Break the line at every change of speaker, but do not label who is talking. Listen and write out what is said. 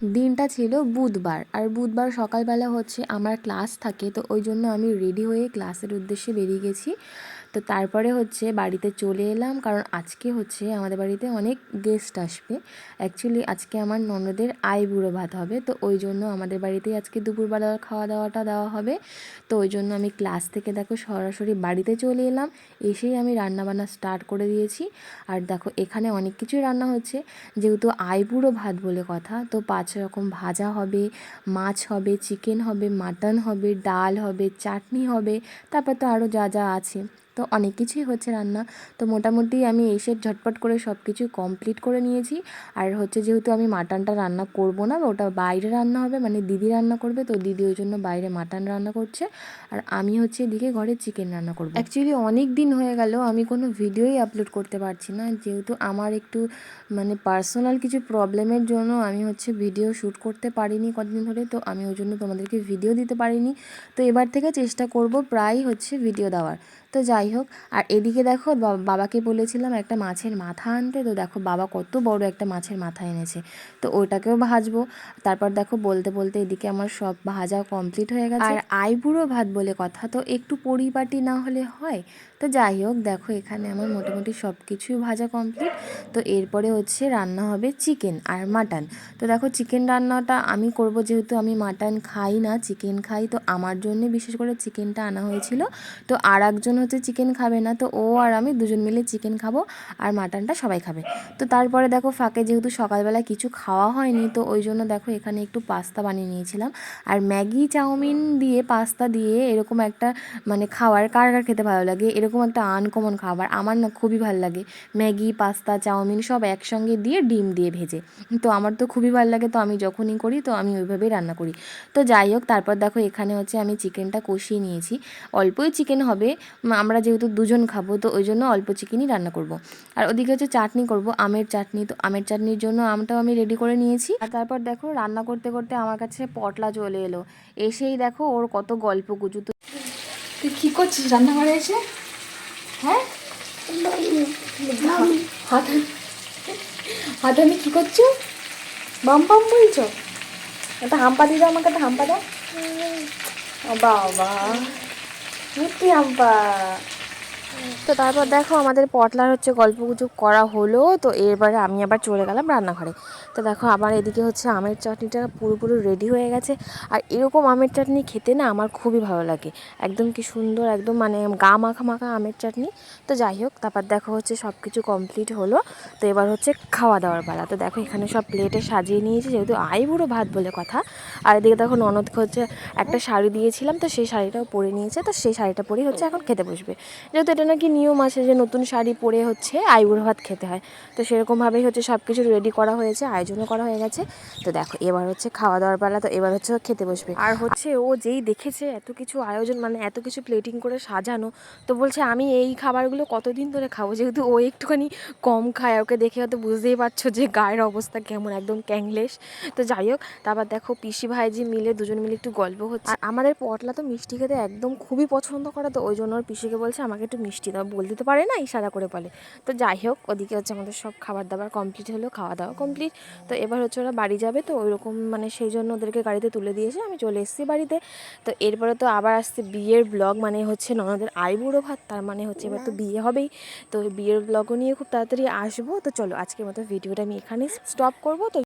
দিনটা ছিল বুধবার, আর বুধবার সকালবেলা হচ্ছে আমার ক্লাস থাকে, তো ওই জন্য আমি রেডি হয়ে ক্লাসের উদ্দেশ্যে বেরিয়ে গেছি। তো তারপরে হচ্ছে বাড়িতে চলে এলাম, কারণ আজকে হচ্ছে আমাদের বাড়িতে অনেক গেস্ট আসবে। অ্যাকচুয়ালি আজকে আমার ননদের আইবুড়ো ভাত হবে, তো ওই জন্য আমাদের বাড়িতেই আজকে দুপুরবেলার খাওয়া দাওয়াটা দেওয়া হবে। তো ওই জন্য আমি ক্লাস থেকে দেখো সরাসরি বাড়িতে চলে এলাম, এসেই আমি রান্নাবান্না স্টার্ট করে দিয়েছি। আর দেখো এখানে অনেক কিছুই রান্না হচ্ছে, যেহেতু আইবুড়ো ভাত বলে কথা, তো 5 রকম ভাজা হবে, মাছ হবে, চিকেন হবে, মাটন হবে, ডাল হবে, চাটনি হবে, তারপর তো আরও যা যা আছে, তো অনেক কিছুই হচ্ছে রান্না। তো মোটামুটি আমি এসে ঝটপট করে সব কিছু কমপ্লিট করে নিয়েছি। আর হচ্ছে যেহেতু আমি মাটনটা রান্না করব না, ওটা বাইরে রান্না হবে, মানে দিদি রান্না করবে, তো দিদি ওই জন্য বাইরে মাটন রান্না করছে, আর আমি হচ্ছে এদিকে ঘরে চিকেন রান্না করব। অ্যাকচুয়ালি অনেক দিন হয়ে গেল আমি কোনো ভিডিওই আপলোড করতে পারছি না, যেহেতু আমার একটু মানে পার্সোনাল কিছু প্রবলেমের জন্য আমি হচ্ছে ভিডিও শ্যুট করতে পারিনি কতদিন ধরে, তো আমি ওই জন্য তোমাদেরকে ভিডিও দিতে পারিনি। তো এবার থেকে চেষ্টা করব প্রায় হচ্ছে ভিডিও দেওয়ার। তো যাই হোক, আর এদিকে দেখো বাবাকে বলেছিলাম একটা মাছের মাথা আনতে, তো দেখো বাবা কত বড় একটা মাছের মাথা এনেছে, তো ওটাকেও ভাজবো। তারপর দেখো বলতে বলতে এদিকে আমার সব ভাজা কমপ্লিট হয়ে গেছে। আর আইবুড়ো ভাত বলে কথা, তো একটু পরিপাটি না হলে হয়? তো যাই হোক, দেখো এখানে আমার মোটামুটি সব কিছুই ভাজা কমপ্লিট। তো এরপরে হচ্ছে রান্না হবে চিকেন আর মাটন। তো দেখো চিকেন রান্নাটা আমি করব, যেহেতু আমি মাটন খাই না, চিকেন খাই, তো আমার জন্য বিশেষ করে চিকেনটা আনা হয়েছিল। তো আর একজন হচ্ছে চিকেন খাবে না, তো ও আর আমি দুজন মিলে চিকেন খাবো, আর মাটনটা সবাই খাবে। তো তারপরে দেখো ফাঁকে যেহেতু সকালবেলা কিছু খাওয়া হয়নি, তো ওই জন্য দেখো এখানে একটু পাস্তা বানিয়ে নিয়েছিলাম। আর ম্যাগি চাউমিন দিয়ে পাস্তা দিয়ে এরকম একটা মানে খাবার কার কার খেতে ভালো লাগে, এরকম একটা আনকমন খাবার আমার না খুবই ভালো লাগে। ম্যাগি, পাস্তা, চাউমিন সব একসঙ্গে দিয়ে ডিম দিয়ে ভেজে, তো আমার তো খুবই ভালো লাগে, তো আমি যখনই করি তো আমি ওইভাবেই রান্না করি। তো যাই হোক, তারপর দেখো এখানে হচ্ছে আমি চিকেনটা কষিয়ে নিয়েছি। অল্পই চিকেন হবে, আমরা যেহেতু দুজন খাবো, তো ওই জন্য অল্প চিকেনই রান্না করব। আর ওদিকে হচ্ছে চাটনি করব, আমের চাটনি, তো আমের চাটনির জন্য আমটাও আমি রেডি করে নিয়েছি। আর তারপর দেখো রান্না করতে করতে আমার কাছে পটলা চলে এলো, এসেই দেখো ওর কত গল্প গুজু। তো
তুই কী করছিস রান্নাঘরে এসে? হ্যাঁ, হাত হাত আমি কী করছো? বাম বাম বলছো? একটা হাম্পা দিয়ে দাও আমাকে, একটা হাম্পা দাও। বাবা সত্যি হাম্পা।
তো তারপর দেখো আমাদের পটলার হচ্ছে গল্পগুজব করা হলো, তো এরপরে আমি আবার চলে গেলাম রান্নাঘরে। তো দেখো আমার এদিকে হচ্ছে আমের চাটনিটা পুরোপুরি রেডি হয়ে গেছে। আর এরকম আমের চাটনি খেতে না আমার খুবই ভালো লাগে, একদম কি সুন্দর, একদম মানে গা মাখা মাখা আমের চাটনি। তো যাই হোক, তারপর দেখো হচ্ছে সব কিছু কমপ্লিট হলো। তো এবার হচ্ছে খাওয়া দাওয়ার বেলা। তো দেখো এখানে সব প্লেটে সাজিয়ে নিয়েছি, যেহেতু আইবুড়ো ভাত বলে কথা। আর এদিকে দেখো ননদকে হচ্ছে একটা শাড়ি দিয়েছিলাম, তো সেই শাড়িটাও পরে নিয়েছে, তো সেই শাড়িটা পরেই হচ্ছে এখন খেতে বসবে। যেহেতু এটা নাকি নিয়ম আছে যে নতুন শাড়ি পরে হচ্ছে আইবুড়ো ভাত খেতে হয়, তো সেরকমভাবেই হচ্ছে সব কিছু রেডি করা হয়েছে, আয়োজনও করা হয়ে গেছে। তো দেখো এবার হচ্ছে খাওয়া দাওয়ার পালা, তো এবার হচ্ছে খেতে বসবে। আর হচ্ছে ও যেই দেখেছে এত কিছু আয়োজন, মানে এত কিছু প্লেটিং করে সাজানো, তো বলছে আমি এই খাবারগুলো কতদিন ধরে খাবো, যেহেতু ও একটুখানি কম খায়, ওকে দেখে হয়তো বুঝতেই পারছো যে গায়ের অবস্থা কেমন, একদম ক্যাংলেশ। তো যাই হোক, তারপর দেখো পিসি ভাইজি মিলে দুজন মিলে একটু গল্প হচ্ছে। আর আমাদের পটলা তো মিষ্টি খেতে একদম খুবই পছন্দ করে, তো ওই জন্য ওর পিসিকে বলছে আমাকে একটু মিষ্টি দাও, বলতে তো পারে না, ইশারা করে বলে। তো যাই হোক, ওদিকে হচ্ছে আমাদের সব খাবার দাবার কমপ্লিট হলো, খাওয়া দাওয়া কমপ্লিট। তো এবার হচ্ছে ওরা বাড়ি যাবে, তো ওইরকম মানে সেই জন্য ওদেরকে গাড়িতে তুলে দিয়েছে, আমি চলে এসেছি বাড়িতে। তো এরপরে তো আবার আসছে বিয়ের ব্লগ, মানে হচ্ছে ননদের আইবুড়ো ভাত, তার মানে হচ্ছে এবার তো বিয়ে হবেই। তো বিয়ের ব্লগও নিয়ে খুব তাড়াতাড়ি আসবো। তো চলো আজকের মতো ভিডিওটা আমি এখানেই স্টপ করবো। তো